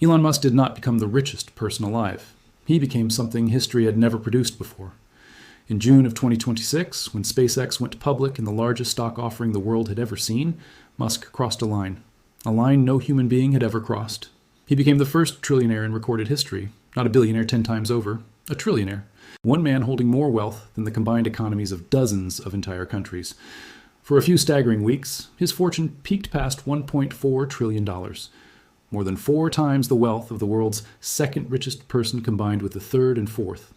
Elon Musk did not become the richest person alive. He became something history had never produced before. In June of 2026, when SpaceX went public in the largest stock offering the world had ever seen, Musk crossed a line no human being had ever crossed. He became the first trillionaire in recorded history, not a billionaire 10 times over, a trillionaire. One man holding more wealth than the combined economies of dozens of entire countries. For a few staggering weeks, his fortune peaked past $1.4 trillion, more than 4 times the wealth of the world's second richest person combined with the third and fourth.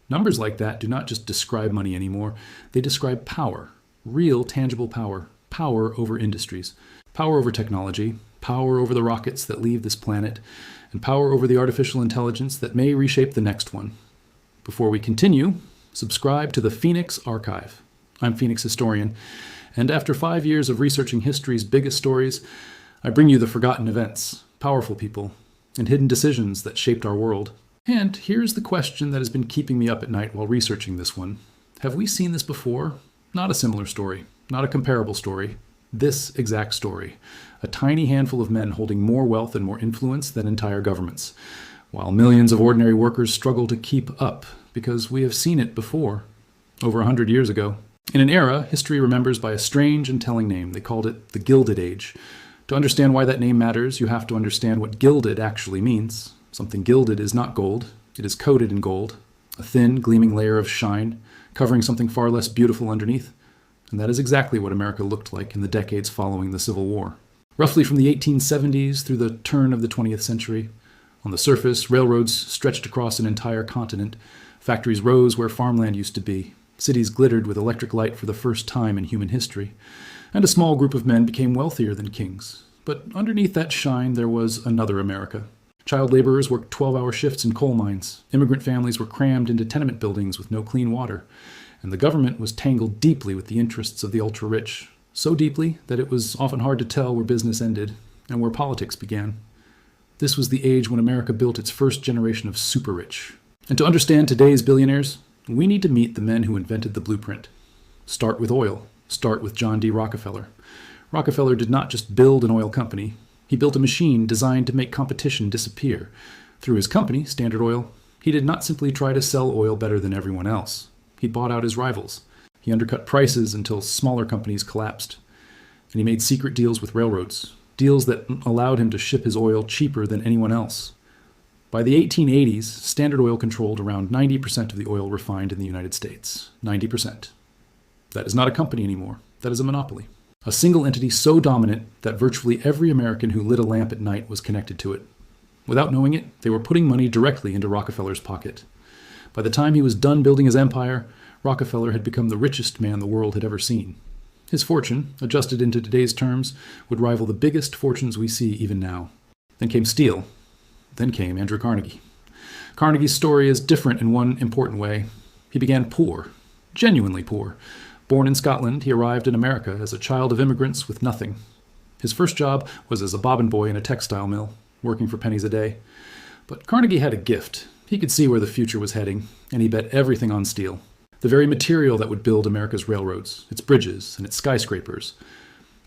Numbers like that do not just describe money anymore, they describe power, real tangible power, power over industries, power over technology, power over the rockets that leave this planet, and power over the artificial intelligence that may reshape the next one. Before we continue, subscribe to the Phoenix Archive. I'm Phoenix Historian, and after 5 years of researching history's biggest stories, I bring you the forgotten events, powerful people, and hidden decisions that shaped our world. And here's the question that has been keeping me up at night while researching this one. Have we seen this before? Not a similar story, not a comparable story. This exact story. A tiny handful of men holding more wealth and more influence than entire governments, while millions of ordinary workers struggle to keep up, because we have seen it before, over 100 years ago. In an era history remembers by a strange and telling name. They called it the Gilded Age. To understand why that name matters, you have to understand what gilded actually means. Something gilded is not gold. It is coated in gold, a thin, gleaming layer of shine, covering something far less beautiful underneath. And that is exactly what America looked like in the decades following the Civil War. Roughly from the 1870s through the turn of the 20th century, on the surface, railroads stretched across an entire continent. Factories rose where farmland used to be. Cities glittered with electric light for the first time in human history. And a small group of men became wealthier than kings. But underneath that shine, there was another America. Child laborers worked 12-hour shifts in coal mines. Immigrant families were crammed into tenement buildings with no clean water. And the government was tangled deeply with the interests of the ultra-rich. So deeply that it was often hard to tell where business ended and where politics began. This was the age when America built its first generation of super-rich. And to understand today's billionaires, we need to meet the men who invented the blueprint. Start with oil. Start with John D. Rockefeller. Rockefeller did not just build an oil company. He built a machine designed to make competition disappear. Through his company, Standard Oil, he did not simply try to sell oil better than everyone else. He bought out his rivals. He undercut prices until smaller companies collapsed. And he made secret deals with railroads, deals that allowed him to ship his oil cheaper than anyone else. By the 1880s, Standard Oil controlled around 90% of the oil refined in the United States. 90%. That is not a company anymore. That is a monopoly. A single entity so dominant that virtually every American who lit a lamp at night was connected to it. Without knowing it, they were putting money directly into Rockefeller's pocket. By the time he was done building his empire, Rockefeller had become the richest man the world had ever seen. His fortune, adjusted into today's terms, would rival the biggest fortunes we see even now. Then came steel. Then came Andrew Carnegie. Carnegie's story is different in one important way. He began poor, genuinely poor. Born in Scotland, he arrived in America as a child of immigrants with nothing. His first job was as a bobbin boy in a textile mill, working for pennies a day. But Carnegie had a gift. He could see where the future was heading, and he bet everything on steel. The very material that would build America's railroads, its bridges, and its skyscrapers.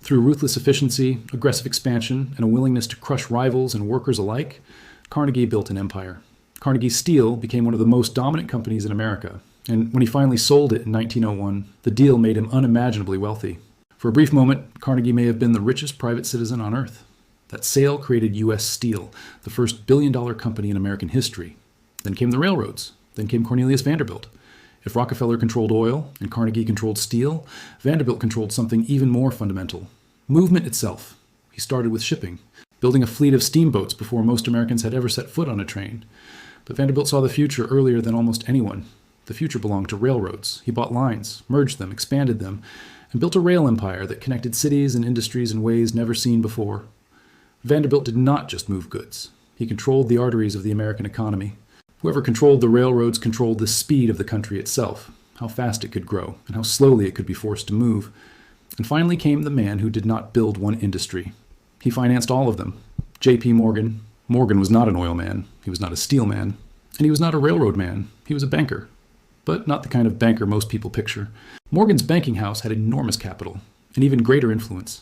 Through ruthless efficiency, aggressive expansion, and a willingness to crush rivals and workers alike, Carnegie built an empire. Carnegie Steel became one of the most dominant companies in America, and when he finally sold it in 1901, the deal made him unimaginably wealthy. For a brief moment, Carnegie may have been the richest private citizen on earth. That sale created U.S. Steel, the first billion-dollar company in American history. Then came the railroads. Then came Cornelius Vanderbilt. If Rockefeller controlled oil and Carnegie controlled steel, Vanderbilt controlled something even more fundamental. Movement itself. He started with shipping, building a fleet of steamboats before most Americans had ever set foot on a train. But Vanderbilt saw the future earlier than almost anyone. The future belonged to railroads. He bought lines, merged them, expanded them, and built a rail empire that connected cities and industries in ways never seen before. Vanderbilt did not just move goods. He controlled the arteries of the American economy. Whoever controlled the railroads controlled the speed of the country itself, how fast it could grow, and how slowly it could be forced to move. And finally came the man who did not build one industry. He financed all of them. J.P. Morgan. Morgan was not an oil man. He was not a steel man. And he was not a railroad man. He was a banker. But not the kind of banker most people picture. Morgan's banking house had enormous capital, and even greater influence.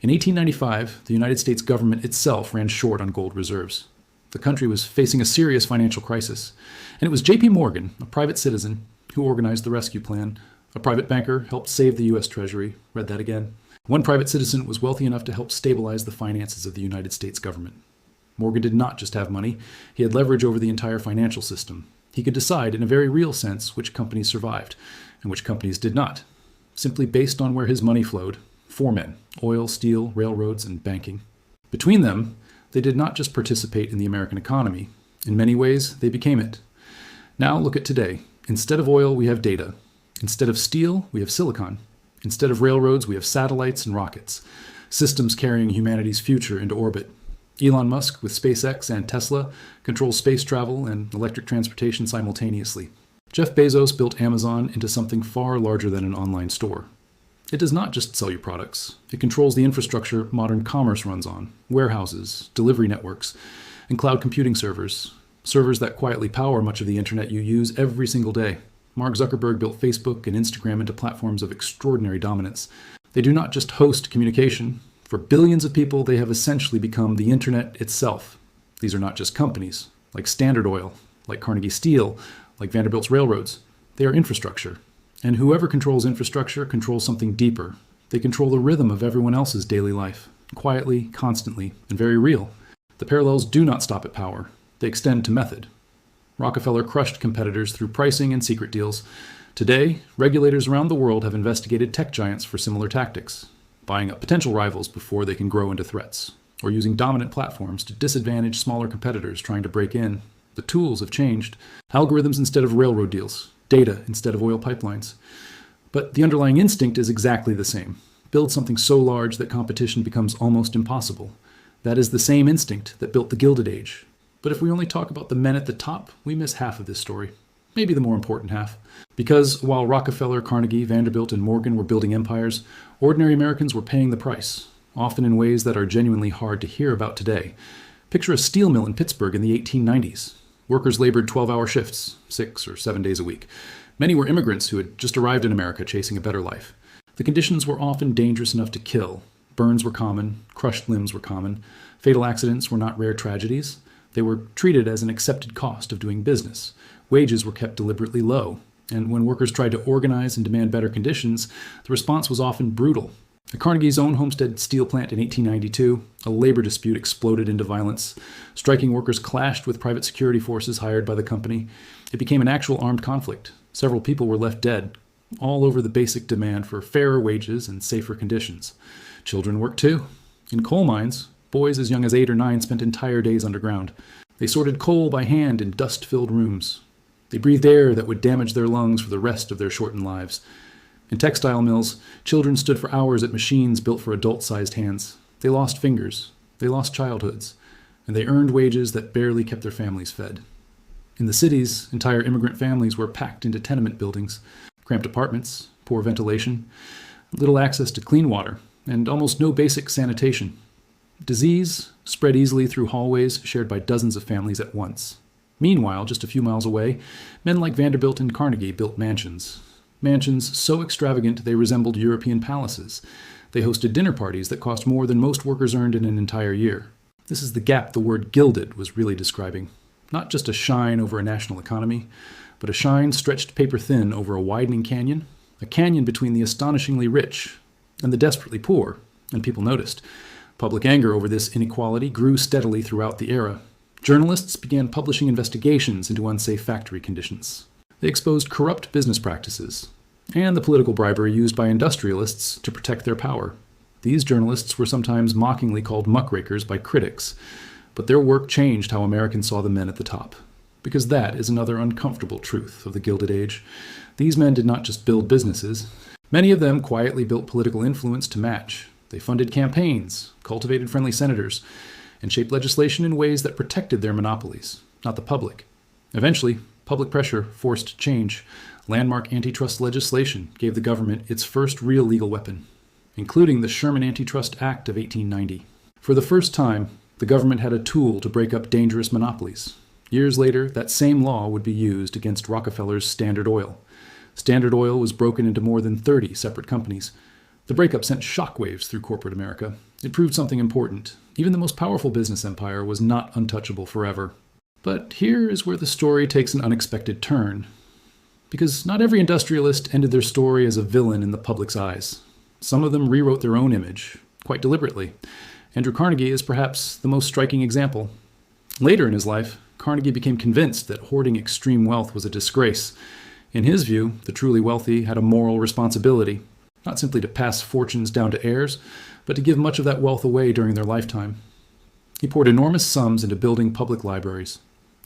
In 1895, the United States government itself ran short on gold reserves. The country was facing a serious financial crisis, and it was J.P. Morgan, a private citizen, who organized the rescue plan. A private banker helped save the U.S. Treasury. Read that again. One private citizen was wealthy enough to help stabilize the finances of the United States government. Morgan did not just have money, he had leverage over the entire financial system. He could decide, in a very real sense, which companies survived and which companies did not, simply based on where his money flowed. Four men: oil, steel, railroads, and banking. Between them, they did not just participate in the American economy. In many ways, they became it. Now look at today. Instead of oil, we have data. Instead of steel, we have silicon. Instead of railroads, we have satellites and rockets, systems carrying humanity's future into orbit. Elon Musk, with SpaceX and Tesla, controls space travel and electric transportation simultaneously. Jeff Bezos built Amazon into something far larger than an online store. It does not just sell you products. It controls the infrastructure modern commerce runs on: warehouses, delivery networks, and cloud computing servers. Servers that quietly power much of the internet you use every single day. Mark Zuckerberg built Facebook and Instagram into platforms of extraordinary dominance. They do not just host communication. For billions of people, they have essentially become the internet itself. These are not just companies, like Standard Oil, like Carnegie Steel, like Vanderbilt's railroads. They are infrastructure. And whoever controls infrastructure controls something deeper. They control the rhythm of everyone else's daily life, quietly, constantly, and very real. The parallels do not stop at power. They extend to method. Rockefeller crushed competitors through pricing and secret deals. Today, regulators around the world have investigated tech giants for similar tactics, buying up potential rivals before they can grow into threats, or using dominant platforms to disadvantage smaller competitors trying to break in. The tools have changed. Algorithms instead of railroad deals, data instead of oil pipelines. But the underlying instinct is exactly the same. Build something so large that competition becomes almost impossible. That is the same instinct that built the Gilded Age. But if we only talk about the men at the top, we miss half of this story. Maybe the more important half. Because while Rockefeller, Carnegie, Vanderbilt, and Morgan were building empires, ordinary Americans were paying the price, often in ways that are genuinely hard to hear about today. Picture a steel mill in Pittsburgh in the 1890s. Workers labored 12-hour shifts, 6 or 7 days a week. Many were immigrants who had just arrived in America chasing a better life. The conditions were often dangerous enough to kill. Burns were common, crushed limbs were common. Fatal accidents were not rare tragedies. They were treated as an accepted cost of doing business. Wages were kept deliberately low. And when workers tried to organize and demand better conditions, the response was often brutal. At Carnegie's own Homestead steel plant in 1892, a labor dispute exploded into violence. Striking workers clashed with private security forces hired by the company. It became an actual armed conflict. Several people were left dead, all over the basic demand for fairer wages and safer conditions. Children worked too. In coal mines, boys as young as 8 or 9 spent entire days underground. They sorted coal by hand in dust-filled rooms. They breathed air that would damage their lungs for the rest of their shortened lives. In textile mills, children stood for hours at machines built for adult-sized hands. They lost fingers, they lost childhoods, and they earned wages that barely kept their families fed. In the cities, entire immigrant families were packed into tenement buildings, cramped apartments, poor ventilation, little access to clean water, and almost no basic sanitation. Disease spread easily through hallways shared by dozens of families at once. Meanwhile, just a few miles away, men like Vanderbilt and Carnegie built mansions. Mansions so extravagant they resembled European palaces. They hosted dinner parties that cost more than most workers earned in an entire year. This is the gap the word gilded was really describing. Not just a shine over a national economy, but a shine stretched paper thin over a widening canyon, a canyon between the astonishingly rich and the desperately poor, and people noticed. Public anger over this inequality grew steadily throughout the era. Journalists began publishing investigations into unsafe factory conditions. They exposed corrupt business practices and the political bribery used by industrialists to protect their power. These journalists were sometimes mockingly called muckrakers by critics, but their work changed how Americans saw the men at the top. Because that is another uncomfortable truth of the Gilded Age. These men did not just build businesses. Many of them quietly built political influence to match. They funded campaigns, cultivated friendly senators, and shaped legislation in ways that protected their monopolies, not the public. Eventually, public pressure forced change. Landmark antitrust legislation gave the government its first real legal weapon, including the Sherman Antitrust Act of 1890. For the first time, the government had a tool to break up dangerous monopolies. Years later, that same law would be used against Rockefeller's Standard Oil. Standard Oil was broken into more than 30 separate companies. The breakup sent shockwaves through corporate America. It proved something important. Even the most powerful business empire was not untouchable forever. But here is where the story takes an unexpected turn. Because not every industrialist ended their story as a villain in the public's eyes. Some of them rewrote their own image, quite deliberately. Andrew Carnegie is perhaps the most striking example. Later in his life, Carnegie became convinced that hoarding extreme wealth was a disgrace. In his view, the truly wealthy had a moral responsibility, not simply to pass fortunes down to heirs, but to give much of that wealth away during their lifetime. He poured enormous sums into building public libraries,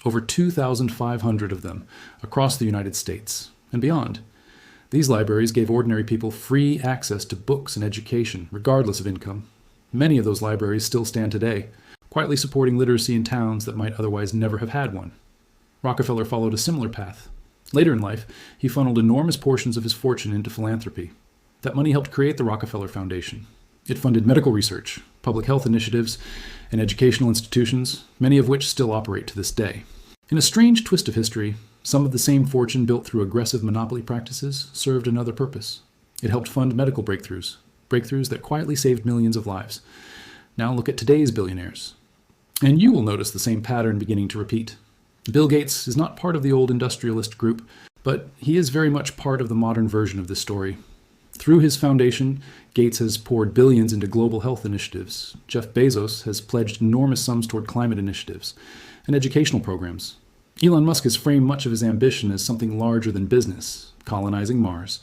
over 2,500 of them, across the United States and beyond. These libraries gave ordinary people free access to books and education, regardless of income. Many of those libraries still stand today, quietly supporting literacy in towns that might otherwise never have had one. Rockefeller followed a similar path. Later in life, he funneled enormous portions of his fortune into philanthropy. That money helped create the Rockefeller Foundation. It funded medical research, public health initiatives, and educational institutions, many of which still operate to this day. In a strange twist of history, some of the same fortune built through aggressive monopoly practices served another purpose. It helped fund medical breakthroughs that quietly saved millions of lives. Now look at today's billionaires. And you will notice the same pattern beginning to repeat. Bill Gates is not part of the old industrialist group, but he is very much part of the modern version of this story. Through his foundation, Gates has poured billions into global health initiatives. Jeff Bezos has pledged enormous sums toward climate initiatives and educational programs. Elon Musk has framed much of his ambition as something larger than business, colonizing Mars,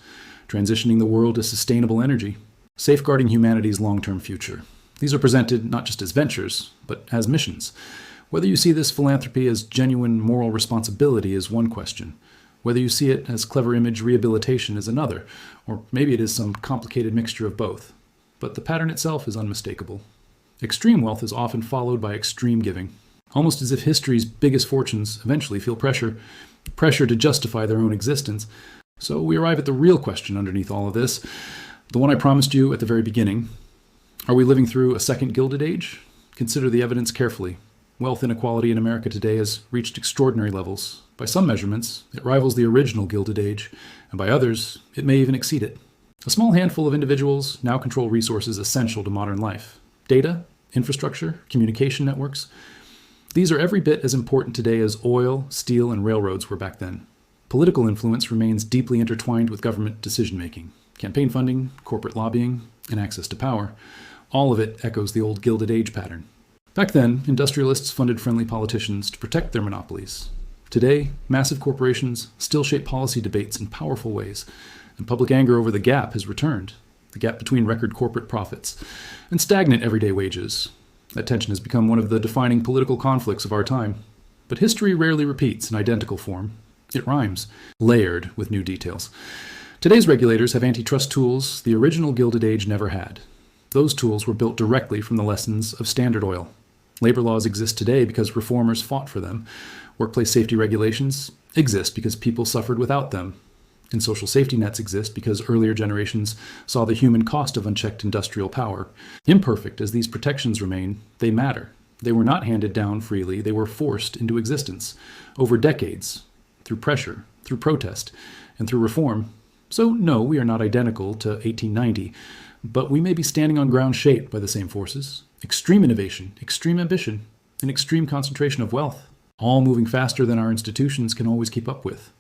transitioning the world to sustainable energy, safeguarding humanity's long-term future. These are presented not just as ventures, but as missions. Whether you see this philanthropy as genuine moral responsibility is one question. Whether you see it as clever image rehabilitation is another, or maybe it is some complicated mixture of both. But the pattern itself is unmistakable. Extreme wealth is often followed by extreme giving, almost as if history's biggest fortunes eventually feel pressure to justify their own existence. So we arrive at the real question underneath all of this, the one I promised you at the very beginning. Are we living through a second Gilded Age? Consider the evidence carefully. Wealth inequality in America today has reached extraordinary levels. By some measurements, it rivals the original Gilded Age, and by others, it may even exceed it. A small handful of individuals now control resources essential to modern life. Data, infrastructure, communication networks. These are every bit as important today as oil, steel, and railroads were back then. Political influence remains deeply intertwined with government decision-making. Campaign funding, corporate lobbying, and access to power. All of it echoes the old Gilded Age pattern. Back then, industrialists funded friendly politicians to protect their monopolies. Today, massive corporations still shape policy debates in powerful ways, and public anger over the gap has returned. The gap between record corporate profits and stagnant everyday wages. That tension has become one of the defining political conflicts of our time. But history rarely repeats in identical form. It rhymes, layered with new details. Today's regulators have antitrust tools the original Gilded Age never had. Those tools were built directly from the lessons of Standard Oil. Labor laws exist today because reformers fought for them. Workplace safety regulations exist because people suffered without them. And social safety nets exist because earlier generations saw the human cost of unchecked industrial power. Imperfect as these protections remain, they matter. They were not handed down freely, they were forced into existence over decades, through pressure, through protest, and through reform. So no, we are not identical to 1890, but we may be standing on ground shaped by the same forces. Extreme innovation, extreme ambition, and extreme concentration of wealth, all moving faster than our institutions can always keep up with.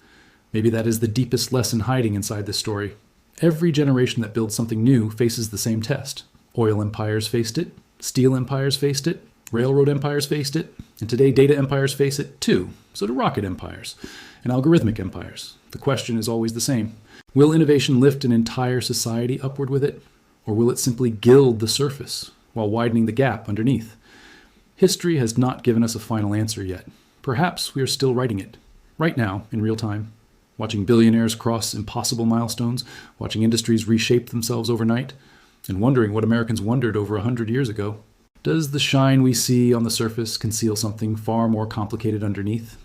Maybe that is the deepest lesson hiding inside this story. Every generation that builds something new faces the same test. Oil empires faced it, steel empires faced it, railroad empires faced it, and today data empires face it too. So do rocket empires and algorithmic empires. The question is always the same. Will innovation lift an entire society upward with it, or will it simply gild the surface while widening the gap underneath? History has not given us a final answer yet. Perhaps we are still writing it, right now, in real time. Watching billionaires cross impossible milestones, watching industries reshape themselves overnight, and wondering what Americans wondered over 100 years ago. Does the shine we see on the surface conceal something far more complicated underneath?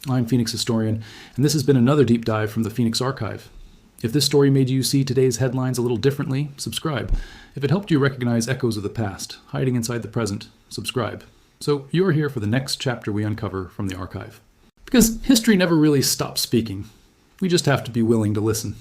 I'm Phoenix Historian, and this has been another deep dive from the Phoenix Archive. If this story made you see today's headlines a little differently, subscribe. If it helped you recognize echoes of the past, hiding inside the present, subscribe. So you're here for the next chapter we uncover from the archive. Because history never really stops speaking. We just have to be willing to listen.